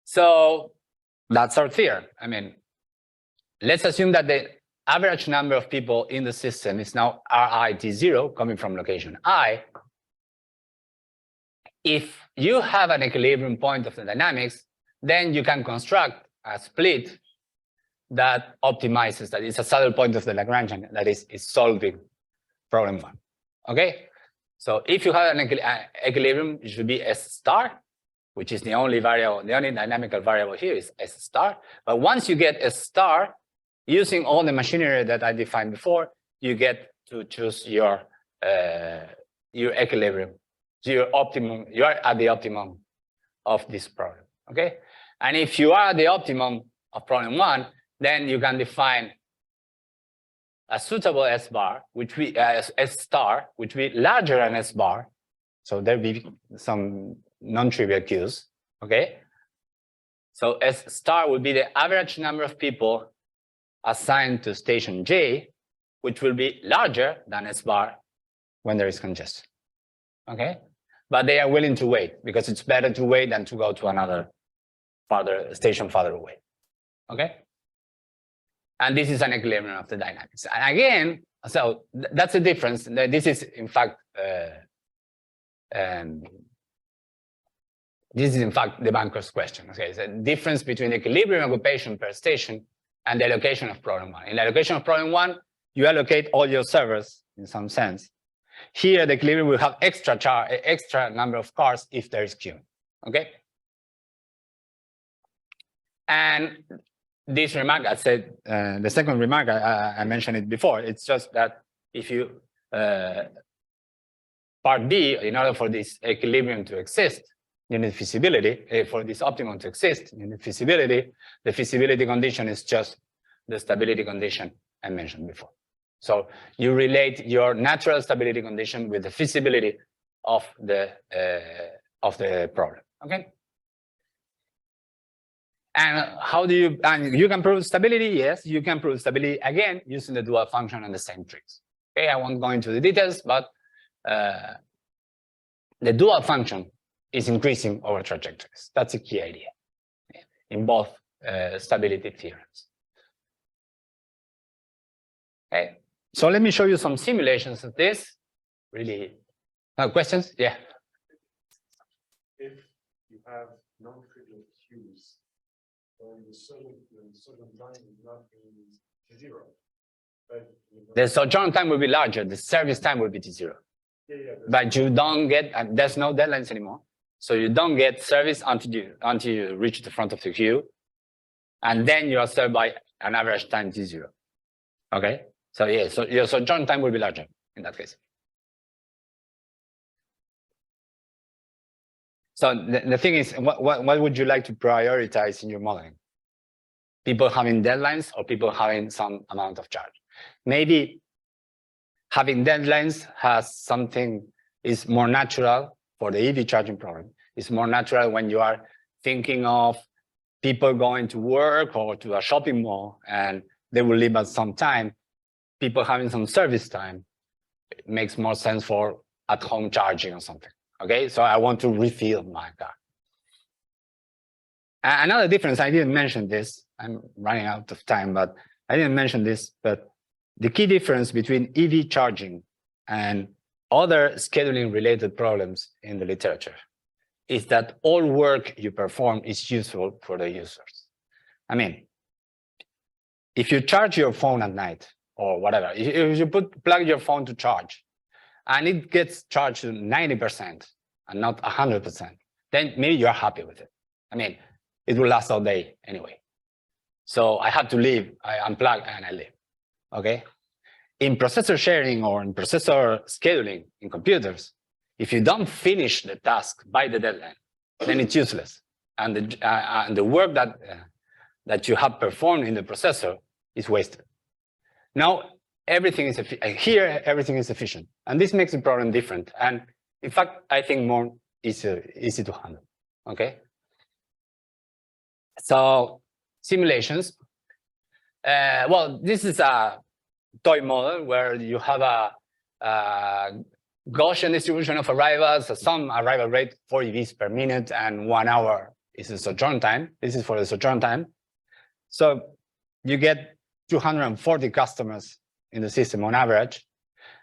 [SPEAKER 2] So that's our theorem. I mean, let's assume that the average number of people in the system is now RIT0 coming from location I. If you have an equilibrium point of the dynamics, then you can construct a split that optimizes, that is a saddle point of the Lagrangian that is solving problem 1. Okay? So if you have an equilibrium, it should be S star, which is the only variable, the only dynamical variable here is S star. But once you get S star, using all the machinery that I defined before, you get to choose your equilibrium, your optimum. You are at the optimum of this problem. Okay, and if you are at the optimum of problem 1, then you can define a suitable S bar, which we S star, which will be larger than S bar. So there'll be some non-trivial Qs. Okay, so S star will be the average number of people assigned to station J, which will be larger than S bar when there is congestion. Okay, but they are willing to wait because it's better to wait than to go to another station farther away. Okay, and this is an equilibrium of the dynamics. And again, so that's the difference. This is in fact the banker's question. Okay, it's a difference between equilibrium occupation per station and the allocation of problem 1. In the allocation of problem 1, you allocate all your servers in some sense. Here, the equilibrium will have extra number of cars if there is queuing. Okay. And this remark, I said, the second remark, I mentioned it before. It's just that if you part B, in order for this equilibrium to exist, you need feasibility. For this optimum to exist, you need feasibility. The feasibility condition is just the stability condition I mentioned before. So you relate your natural stability condition with the feasibility of the problem. Okay. And how do you? And you can prove stability. Yes, you can prove stability again using the dual function and the same tricks. Okay, I won't go into the details, but the dual function is increasing over trajectories. That's a key idea in both stability theorems. Okay, so let me show you some simulations of this. Really, questions? Yeah.
[SPEAKER 3] If you have non-trivial queues, then the sojourn time is not in zero. But
[SPEAKER 2] the sojourn time will be larger. The service time will be T0.
[SPEAKER 3] Yeah,
[SPEAKER 2] but you don't get, there's no deadlines anymore. So you don't get service until you reach the front of the queue. And then you are served by an average time T0. Okay? So yeah, so your sojourn time will be larger in that case. So the thing is, what would you like to prioritize in your modeling? People having deadlines or people having some amount of charge? Maybe having deadlines has something, is more natural for the EV charging problem. It's more natural when you are thinking of people going to work or to a shopping mall and they will leave at some time. People having some service time, it makes more sense for at-home charging or something. Okay, so I want to refill my car. Another difference, I didn't mention this. I'm running out of time, but I didn't mention this. But the key difference between EV charging and other scheduling related problems in the literature is that all work you perform is useful for the users. I mean, if you charge your phone at night or whatever, if you plug your phone to charge and it gets charged to 90%, and not 100%, then maybe you're happy with it. I mean, it will last all day anyway. So I have to leave, I unplug and I leave, okay? In processor sharing or in processor scheduling in computers, if you don't finish the task by the deadline, then it's useless. And the work that you have performed in the processor is wasted. Now, everything is everything is efficient. And this makes the problem different. And in fact, I think more easy to handle, okay? So simulations. Well, this is a toy model where you have a Gaussian distribution of arrivals, some arrival rate 40 Vs per minute, and 1 hour is the sojourn time. This is for the sojourn time. So you get 240 customers in the system on average.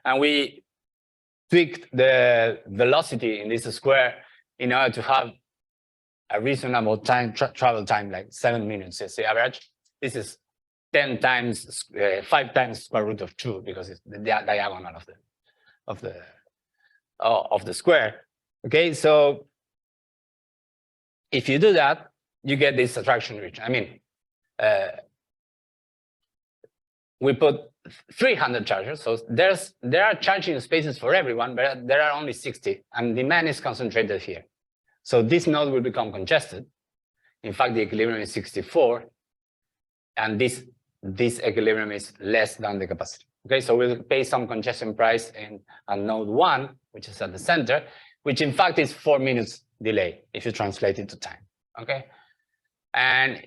[SPEAKER 2] And we tweaked the velocity in this square in order to have a reasonable time travel time, like 7 minutes is the average. This is 10 times, 5 times square root of 2 because it's the diagonal of the square. Okay, so if you do that, you get this attraction region. I mean, we put 300 chargers, so there are charging spaces for everyone, but there are only 60, and demand is concentrated here. So this node will become congested. In fact, the equilibrium is 64, and this equilibrium is less than the capacity. Okay, so we'll pay some congestion price on node 1, which is at the center, which in fact is 4 minutes delay if you translate it to time. Okay, and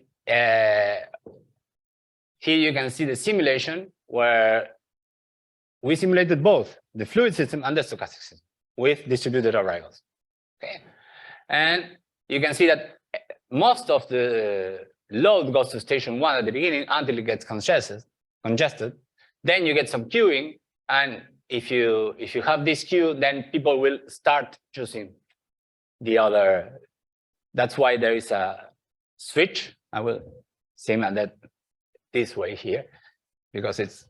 [SPEAKER 2] here you can see the simulation where we simulated both the fluid system and the stochastic system with distributed arrivals. Okay, and you can see that most of the load goes to station 1 at the beginning until it gets congested. Then you get some queuing, and if you have this queue, then people will start choosing the other. That's why there is a switch. I will simulate that this way here, because it's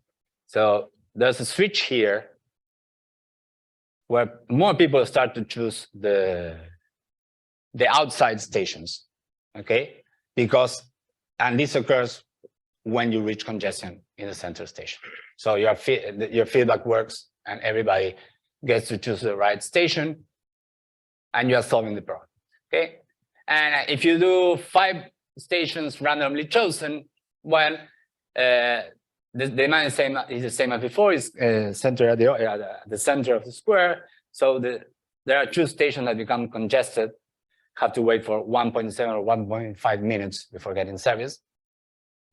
[SPEAKER 2] so there's a switch here where more people start to choose the outside stations, okay? And this occurs when you reach congestion in the center station. So your feedback works and everybody gets to choose the right station and you are solving the problem, okay? And if you do 5 stations randomly chosen, well, the demand is the same as before, is centered at the center of the square. So there are 2 stations that become congested, have to wait for 1.7 or 1.5 minutes before getting service.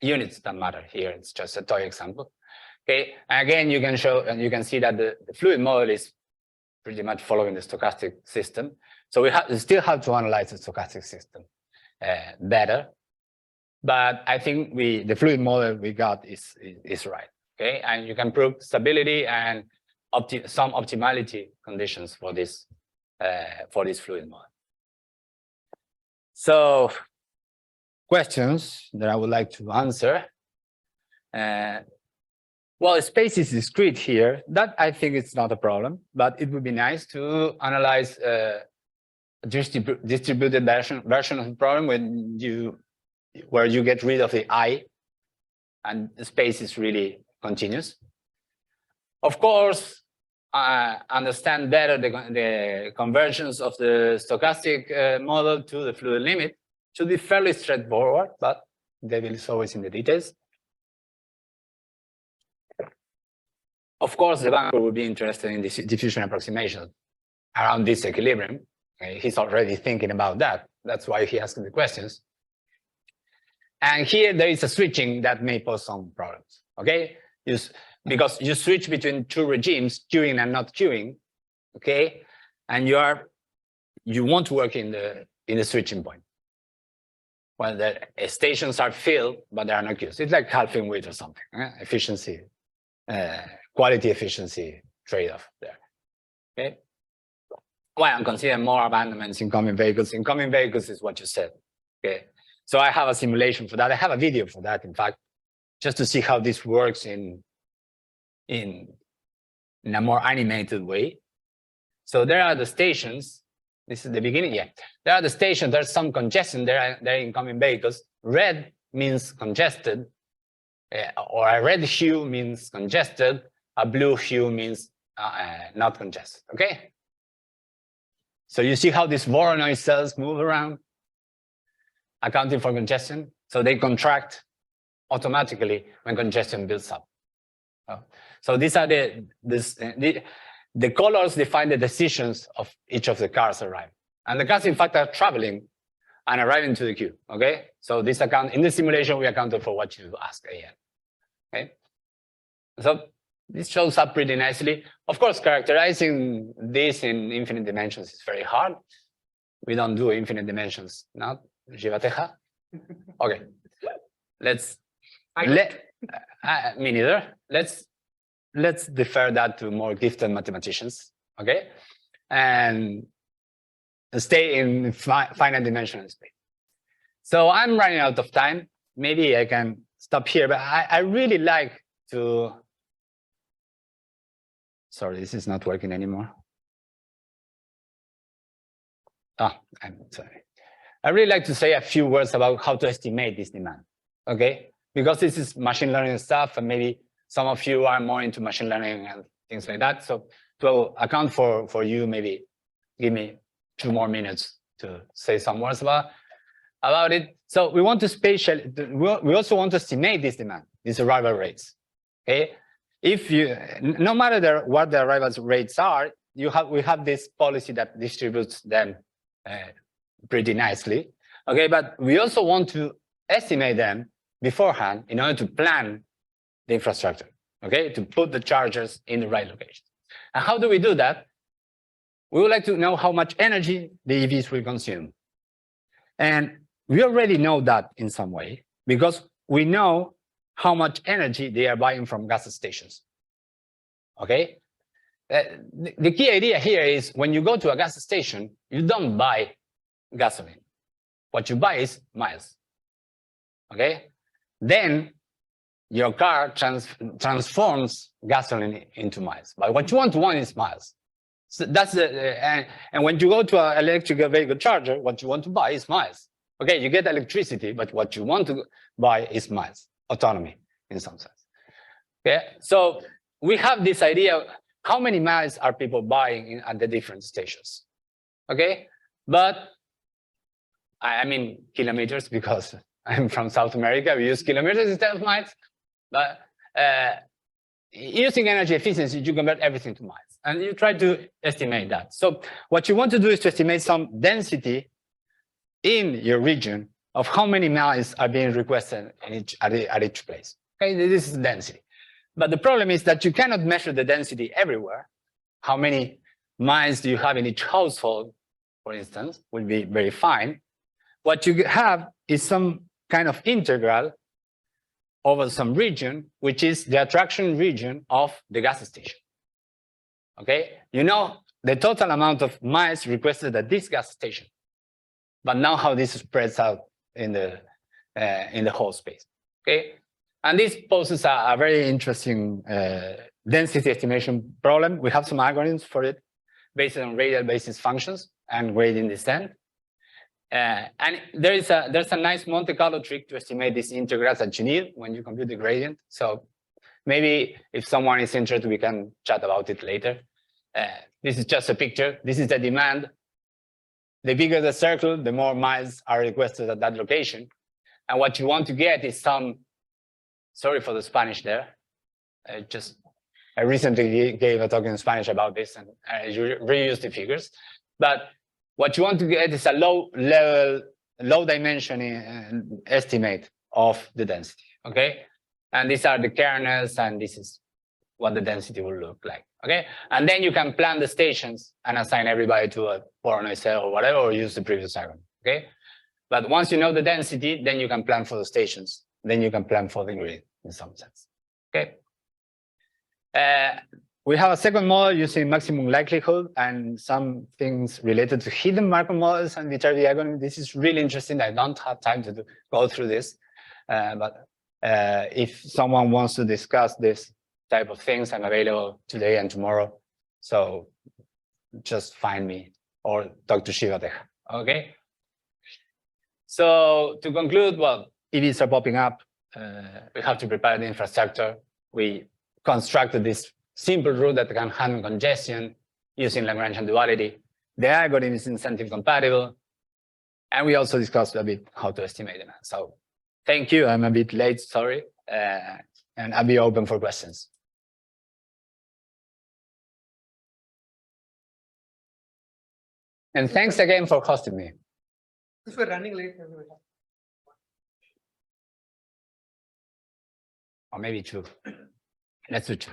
[SPEAKER 2] Units don't matter here, it's just a toy example. Okay, and again, you can see that the fluid model is pretty much following the stochastic system. So we still have to analyze the stochastic system better. But I think the fluid model we got is right. Okay, and you can prove stability and some optimality conditions for this fluid model. So, questions that I would like to answer. Well, space is discrete here. That I think it's not a problem, but it would be nice to analyze a distributed version of the problem where you get rid of the I and the space is really continuous. Of course, understand better the conversions of the stochastic model to the fluid limit should be fairly straightforward, but the devil is always in the details. Of course, the banker will be interested in this diffusion approximation around this equilibrium. Okay, he's already thinking about that. That's why he asked the questions. And here there is a switching that may pose some problems. Okay, because you switch between 2 regimes, queuing and not queuing. Okay, and you want to work in the switching point. Well, the stations are filled, but there are no queues. It's like halving width or something. Efficiency, quality efficiency trade-off there. Okay. Well, I'm considering more abandonments in coming vehicles. Incoming vehicles is what you said. Okay. So I have a simulation for that. I have a video for that, in fact, just to see how this works in a more animated way. So there are the stations, This is the beginning. Yeah, there are the stations. There's some congestion. There are incoming vehicles. Red means congested, or a red hue means congested. A blue hue means not congested. Okay. So you see how these Voronoi cells move around, accounting for congestion. So they contract automatically when congestion builds up. So these are the colors define the decisions of each of the cars arriving. And the cars, in fact, are traveling and arriving to the queue. Okay. So this account in the simulation, we accounted for what you ask AN. Okay. So this shows up pretty nicely. Of course, characterizing this in infinite dimensions is very hard. We don't do infinite dimensions now, Jivateja. Okay, me neither. Let's defer that to more gifted mathematicians. Okay, and stay in finite dimensional space. So I'm running out of time. Maybe I can stop here, but I really like to. Sorry, this is not working anymore. I'm sorry. I really like to say a few words about how to estimate this demand, okay? Because this is machine learning stuff, and maybe some of you are more into machine learning and things like that. So to account for you, maybe give me 2 more minutes to say some words about it. So we want to we also want to estimate this demand, these arrival rates, okay? If you, no matter what the arrival rates are, we have this policy that distributes them pretty nicely. Okay, but we also want to estimate them beforehand in order to plan the infrastructure. Okay, to put the chargers in the right location. And how do we do that? We would like to know how much energy the EVs will consume. And we already know that in some way because we know how much energy they are buying from gas stations. Okay? The key idea here is when you go to a gas station, you don't buy gasoline. What you buy is miles. Okay? Then your car transforms gasoline into miles. But what you want is miles. So that's and when you go to an electric vehicle charger, what you want to buy is miles. Okay, you get electricity, but what you want to buy is miles, autonomy in some sense. Okay, so we have this idea of how many miles are people buying at the different stations. Okay, but I mean kilometers because I'm from South America. We use kilometers instead of miles. But using energy efficiency, you convert everything to miles, and you try to estimate that. So what you want to do is to estimate some density in your region of how many miles are being requested in at each place. Okay, this is density. But the problem is that you cannot measure the density everywhere. How many miles do you have in each household, for instance, will be very fine. What you have is some kind of integral over some region, which is the attraction region of the gas station. Okay, you know the total amount of miles requested at this gas station, but now how this spreads out in the whole space. Okay, and this poses a very interesting density estimation problem. We have some algorithms for it based on radial basis functions and gradient descent. And there's a nice Monte Carlo trick to estimate these integrals that you need when you compute the gradient. So maybe if someone is interested, we can chat about it later. This is just a picture. This is the demand. The bigger the circle, the more miles are requested at that location. And what you want to get is some, sorry for the Spanish there. I recently gave a talk in Spanish about this and I reused the figures. But what you want to get is a low dimension estimate of the density, okay? And these are the kernels, and this is what the density will look like, okay? And then you can plan the stations and assign everybody to a Voronoi cell or whatever, or use the previous algorithm, okay? But once you know the density, then you can plan for the stations. Then you can plan for the grid in some sense, okay? We have a second model using maximum likelihood and some things related to hidden Markov models and Viterbi algorithm. This is really interesting. I don't have time to go through this, but if someone wants to discuss this type of things, I'm available today and tomorrow. So just find me or talk to Shiva there. Okay. So to conclude, well, EVs are popping up. We have to prepare the infrastructure. We constructed this simple route that can handle congestion using Lagrangian duality. The algorithm is incentive compatible. And we also discussed a bit how to estimate demand. So thank you. I'm a bit late, sorry. And I'll be open for questions. And thanks again for hosting me.
[SPEAKER 1] If we're running late, then we have.
[SPEAKER 2] Or maybe two. Let's do two.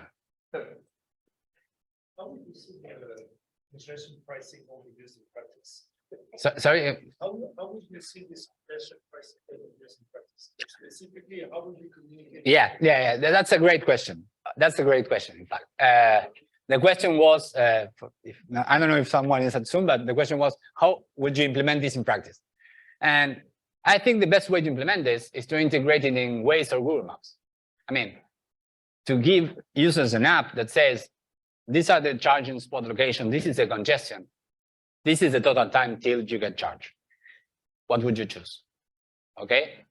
[SPEAKER 3] How would you see congestion pricing only used in practice?
[SPEAKER 2] So, sorry.
[SPEAKER 3] How would you see this congestion pricing only used in practice? Specifically, how would you communicate?
[SPEAKER 2] Yeah. That's a great question. That's a great question, in fact. The question was, I don't know if someone is at Zoom, but the question was, how would you implement this in practice? And I think the best way to implement this is to integrate it in Waze or Google Maps. I mean, to give users an app that says, these are the charging spot location, this is the congestion, this is the total time till you get charged. What would you choose? Okay?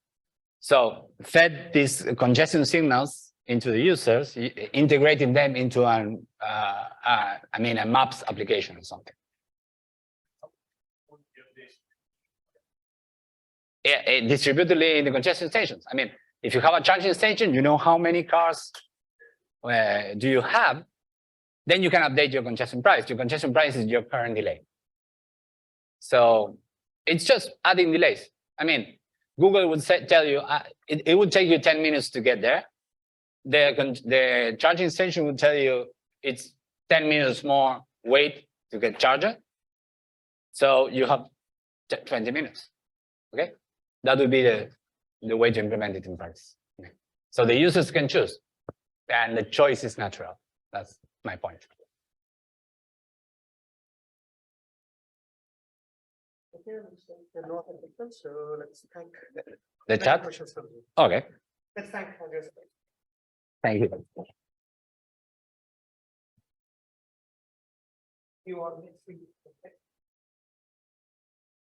[SPEAKER 2] So fed these congestion signals into the users, integrating them into a maps application or something. Yeah, distributedly in the congestion stations. I mean, if you have a charging station, you know how many cars do you have, then you can update your congestion price. Your congestion price is your current delay. So it's just adding delays. I mean, Google would tell you, it would take you 10 minutes to get there. The charging station would tell you it's 10 minutes more wait to get charged. So you have 20 minutes, okay? That would be the way to implement it in practice. Okay. So the users can choose, and the choice is natural. That's my point.
[SPEAKER 1] Okay, no other questions, so let's thank
[SPEAKER 2] The chat?
[SPEAKER 1] questions from you.
[SPEAKER 2] Okay,
[SPEAKER 1] Let's thank Andreas.
[SPEAKER 2] thank you.
[SPEAKER 1] You are next week. Okay.